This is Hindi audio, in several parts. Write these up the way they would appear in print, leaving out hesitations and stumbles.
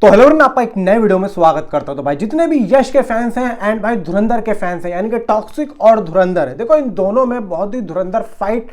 तो हेलो एवरीवन, आपका एक नए वीडियो में स्वागत करता हूं। तो भाई जितने भी यश के फैंस हैं एंड भाई धुरंधर के फैंस हैं, यानी कि टॉक्सिक और धुरंधर है, देखो इन दोनों में बहुत ही धुरंधर फाइट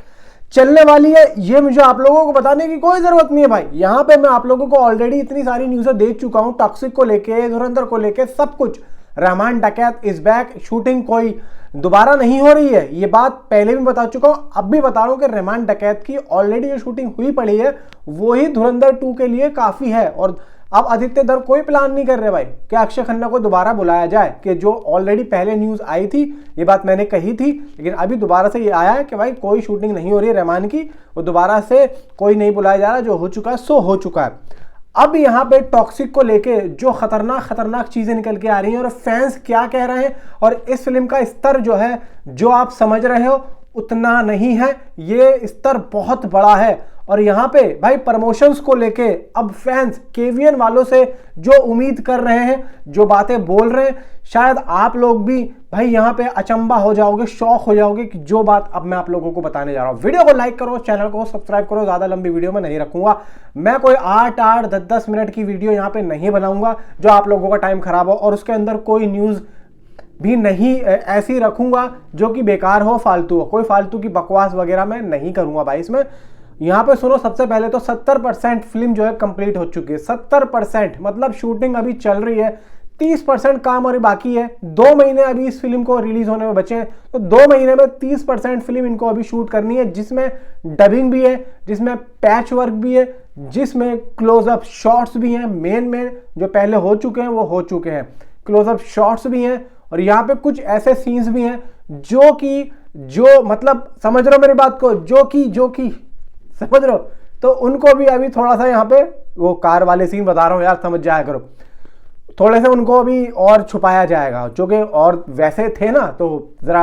चलने वाली है। ये मुझे आप लोगों को बताने की कोई जरूरत नहीं है भाई। यहाँ पे मैं आप लोगों को ऑलरेडी इतनी सारी न्यूज़ें दे चुका हूँ, टॉक्सिक को लेके, धुरंधर को लेके, सब कुछ। रहमान डकैत इज बैक, शूटिंग कोई दोबारा नहीं हो रही है, ये बात पहले भी बता चुका हूं, अब भी बता रहा हूं कि रहमान डकैत की ऑलरेडी जो शूटिंग हुई पड़ी है वो ही धुरंधर 2 के लिए काफी है। और अब आदित्य दर कोई प्लान नहीं कर रहे भाई कि अक्षय खन्ना को दोबारा बुलाया जाए, कि जो ऑलरेडी पहले न्यूज आई थी, ये बात मैंने कही थी, लेकिन अभी दोबारा से ये आया है कि भाई कोई शूटिंग नहीं हो रही है रहमान की, वो दोबारा से कोई नहीं बुलाया जा रहा, जो हो चुका है सो हो चुका है। अब यहाँ पे टॉक्सिक को लेके जो खतरनाक चीजें निकल के आ रही हैं और फैंस क्या कह रहे हैं, और इस फिल्म का स्तर जो है, जो आप समझ रहे हो उतना नहीं है, ये स्तर बहुत बड़ा है। और यहाँ पे भाई प्रमोशंस को लेके अब फैंस केवीएन वालों से जो उम्मीद कर रहे हैं, जो बातें बोल रहे हैं, शायद आप लोग भी भाई यहाँ पे अचंबा हो जाओगे, शॉक हो जाओगे कि जो बात अब मैं आप लोगों को बताने जा रहा हूँ। वीडियो को लाइक करो, चैनल को सब्सक्राइब करो, ज्यादा लंबी वीडियो में नहीं रखूंगा मैं, कोई 8-8, 10-10 मिनट की वीडियो यहाँ पे नहीं बनाऊंगा जो आप लोगों का टाइम खराब हो, और उसके अंदर कोई न्यूज भी नहीं ऐसी रखूंगा जो कि बेकार हो, फालतू हो, कोई फालतू की बकवास वगैरह मैं नहीं करूंगा भाई इसमें। यहाँ पे सुनो, सबसे पहले तो 70% फिल्म जो है कंप्लीट हो चुकी है। 70% मतलब शूटिंग अभी चल रही है, 30% काम और बाकी है। 2 महीने अभी इस फिल्म को रिलीज होने में बचे हैं, तो 2 महीने में 30% फिल्म इनको अभी शूट करनी है, जिसमें डबिंग भी है, जिसमें पैच वर्क भी है, जिसमें क्लोजअप शॉट्स भी हैं। मेन जो पहले हो चुके हैं वो हो चुके हैं, क्लोजअप शॉट्स भी हैं, और यहाँ पे कुछ ऐसे सीन्स भी हैं जो मतलब समझ रहे हो मेरी बात को, जो कि समझ रहे हो, तो उनको भी अभी थोड़ा सा यहाँ पे, वो कार वाले सीन बता रहा हूँ यार, समझ जाया करो, थोड़े से उनको अभी और छुपाया जाएगा, जो कि और वैसे थे ना, तो जरा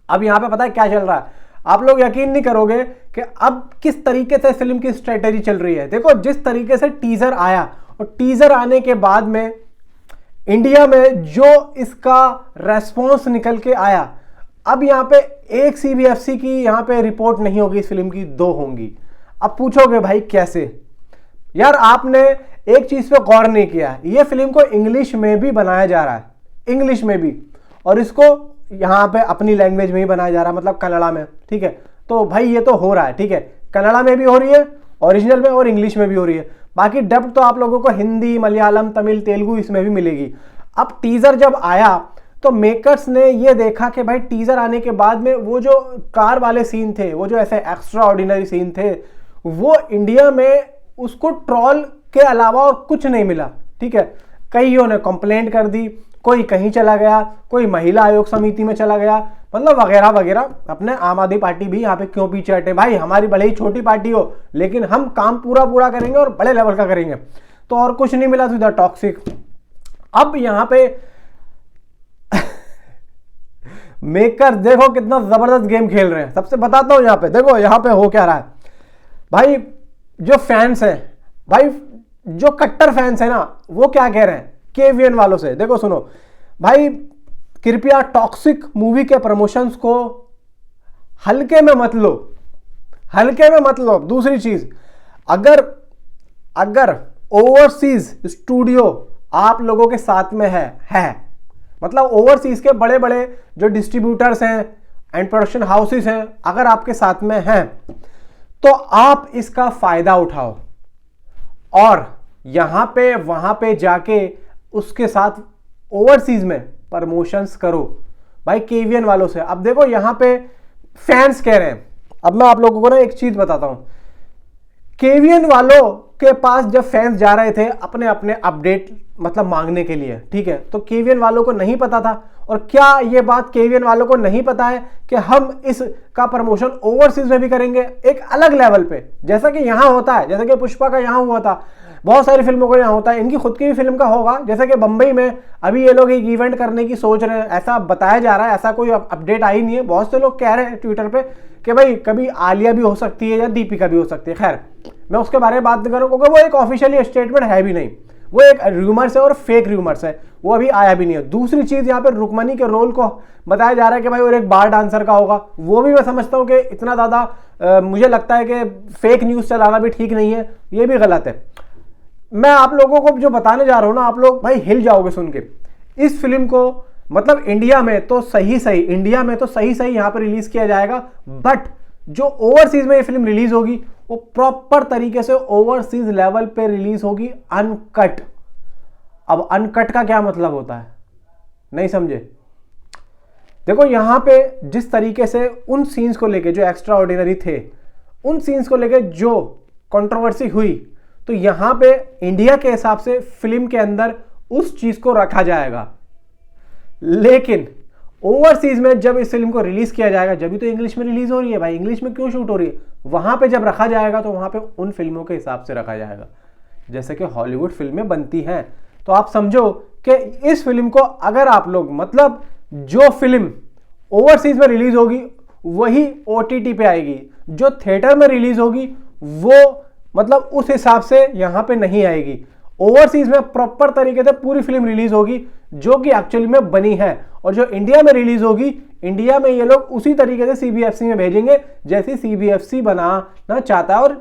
अब यहाँ पे पता है क्या चल रहा है, आप लोग यकीन नहीं करोगे कि अब किस तरीके से फिल्म की स्ट्रेटेजी चल रही है। देखो, जिस तरीके से टीजर आया, और टीजर आने के बाद में इंडिया में जो इसका रेस्पॉन्स निकल के आया, अब यहाँ पे एक सीबीएफसी की यहाँ पे रिपोर्ट नहीं होगी इस फिल्म की, 2 होंगी। अब पूछोगे भाई कैसे? यार आपने एक चीज पे गौर नहीं किया, ये फिल्म को इंग्लिश में भी बनाया जा रहा है, इंग्लिश में भी, और इसको यहाँ पे अपनी लैंग्वेज में ही बनाया जा रहा है, मतलब कन्नड़ा में, ठीक है। तो भाई ये तो हो रहा है, ठीक है, कन्नड़ा में भी हो रही है ओरिजिनल में, और इंग्लिश में भी हो रही है। बाकी डब तो आप लोगों को हिंदी, मलयालम, तमिल, तेलुगु इसमें भी मिलेगी। अब टीजर जब आया तो मेकर्स ने ये देखा कि भाई टीजर आने के बाद में वो जो कार वाले सीन थे, वो जो ऐसे एक्स्ट्रा ऑर्डिनरी सीन थे, वो इंडिया में उसको ट्रॉल के अलावा और कुछ नहीं मिला, ठीक है। कईयों ने कंप्लेंट कर दी, कोई कहीं चला गया, कोई महिला आयोग समिति में चला गया, मतलब वगैरह वगैरह। अपने आम आदमी पार्टी भी यहाँ पे क्यों पीछे हटे भाई, हमारी भले ही छोटी पार्टी हो, लेकिन हम काम पूरा करेंगे और बड़े लेवल का करेंगे। तो और कुछ नहीं मिला सीधा टॉक्सिक। अब यहाँ पे मेकर देखो कितना जबरदस्त गेम खेल रहे हैं। सबसे बताता हूं, यहाँ पे देखो, यहाँ पे हो क्या रहा है भाई। जो फैंस हैं भाई, जो कट्टर फैंस हैं ना, वो क्या कह रहे हैं केवीएन वालों से, देखो सुनो भाई, कृपया टॉक्सिक मूवी के प्रमोशंस को हल्के में मत लो, हल्के में मत लो। दूसरी चीज, अगर ओवरसीज स्टूडियो आप लोगों के साथ में है, मतलब ओवरसीज के बड़े बड़े जो डिस्ट्रीब्यूटर्स हैं एंड प्रोडक्शन हाउसेस हैं, अगर आपके साथ में हैं, तो आप इसका फायदा उठाओ और यहां पे वहां पे जाके उसके साथ ओवरसीज में प्रमोशंस करो भाई केवीएन वालों से। अब देखो, यहां पे फैंस कह रहे हैं, अब मैं आप लोगों को ना एक चीज बताता हूं, केवीएन वालों के पास जब फैंस जा रहे थे अपने अपने अपडेट मतलब मांगने के लिए, ठीक है, तो केवीएन वालों को नहीं पता था। और क्या ये बात केवीएन वालों को नहीं पता है कि हम इसका प्रमोशन ओवरसीज में भी करेंगे, एक अलग लेवल पे, जैसा कि यहां होता है, जैसा कि पुष्पा का यहां हुआ था, बहुत सारी फिल्मों को यहां होता है, इनकी खुद की भी फिल्म का होगा। जैसे कि बंबई में अभी ये लोग एक इवेंट करने की सोच रहे हैं, ऐसा बताया जा रहा है, ऐसा कोई अपडेट आई नहीं है। बहुत से लोग कह रहे हैं ट्विटर पे कि भाई कभी आलिया भी हो सकती है या दीपिका भी हो सकती है। खैर, मैं उसके बारे में बात नहीं करूँ, क्योंकि वो एक ऑफिशियली स्टेटमेंट है भी नहीं, वो एक रूमर्स है और फेक रूमर्स है, वो अभी आया भी नहीं है। दूसरी चीज, यहाँ पे रुक्मणी के रोल को बताया जा रहा है कि भाई वो एक बार डांसर का होगा, वो भी मैं समझता हूँ कि इतना ज्यादा मुझे लगता है कि फेक न्यूज चलाना भी ठीक नहीं है, ये भी गलत है। मैं आप लोगों को जो बताने जा रहा हूं ना, आप लोग भाई हिल जाओगे सुन के। इस फिल्म को मतलब इंडिया में तो सही यहां पर रिलीज किया जाएगा, बट जो ओवरसीज में ये फिल्म रिलीज होगी वो प्रॉपर तरीके से ओवरसीज लेवल पे रिलीज होगी, अनकट। अब अनकट का क्या मतलब होता है, नहीं समझे? देखो यहां पे जिस तरीके से उन सीन्स को लेके जो एक्स्ट्रा ऑर्डिनरी थे, उन सीन्स को लेके जो कंट्रोवर्सी हुई, तो यहां पे इंडिया के हिसाब से फिल्म के अंदर उस चीज को रखा जाएगा। लेकिन ओवरसीज में जब इस फिल्म को रिलीज किया जाएगा, जब भी तो इंग्लिश में रिलीज हो रही है भाई, इंग्लिश में क्यों शूट हो रही है, वहां पे जब रखा जाएगा तो वहां पे उन फिल्मों के हिसाब से रखा जाएगा जैसे कि हॉलीवुड फिल्में बनती हैं। तो आप समझो कि इस फिल्म को अगर आप लोग मतलब जो फिल्म ओवरसीज में रिलीज होगी वही ओटीटी पे आएगी, जो थिएटर में रिलीज होगी वो मतलब उस हिसाब से यहां पे नहीं आएगी। ओवरसीज में प्रॉपर तरीके से पूरी फिल्म रिलीज होगी जो कि एक्चुअली में बनी है, और जो इंडिया में रिलीज होगी, इंडिया में ये लोग उसी तरीके से सीबीएफसी में भेजेंगे जैसी सीबीएफसी बनाना चाहता है और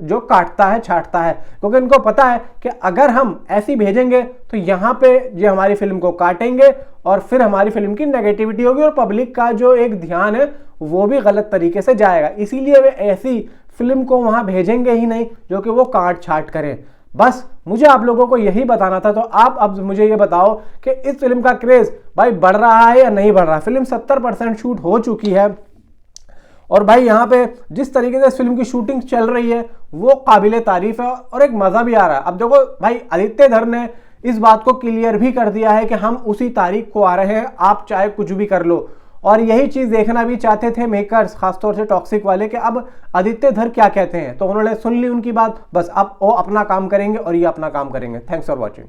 जो काटता है छाटता है, क्योंकि इनको पता है कि अगर हम ऐसी भेजेंगे तो यहाँ पे ये हमारी फिल्म को काटेंगे और फिर हमारी फिल्म की नेगेटिविटी होगी और पब्लिक का जो एक ध्यान है वो भी गलत तरीके से जाएगा। इसीलिए वे ऐसी फिल्म को वहां भेजेंगे ही नहीं जो कि वो काट छाट करें। बस मुझे आप लोगों को यही बताना था। तो आप अब मुझे ये बताओ कि इस फिल्म का क्रेज भाई बढ़ रहा है या नहीं बढ़ रहा। फिल्म 70% शूट हो चुकी है और भाई यहाँ पे जिस तरीके से इस फिल्म की शूटिंग चल रही है वो काबिले तारीफ है और एक मजा भी आ रहा है। अब देखो भाई आदित्य धर ने इस बात को क्लियर भी कर दिया है कि हम उसी तारीख को आ रहे हैं, आप चाहे कुछ भी कर लो। और यही चीज देखना भी चाहते थे मेकर्स, खासतौर से टॉक्सिक वाले, कि अब आदित्य धर क्या कहते हैं। तो उन्होंने सुन ली उनकी बात, बस अब वो अपना काम करेंगे और ये अपना काम करेंगे। Thanks for watching.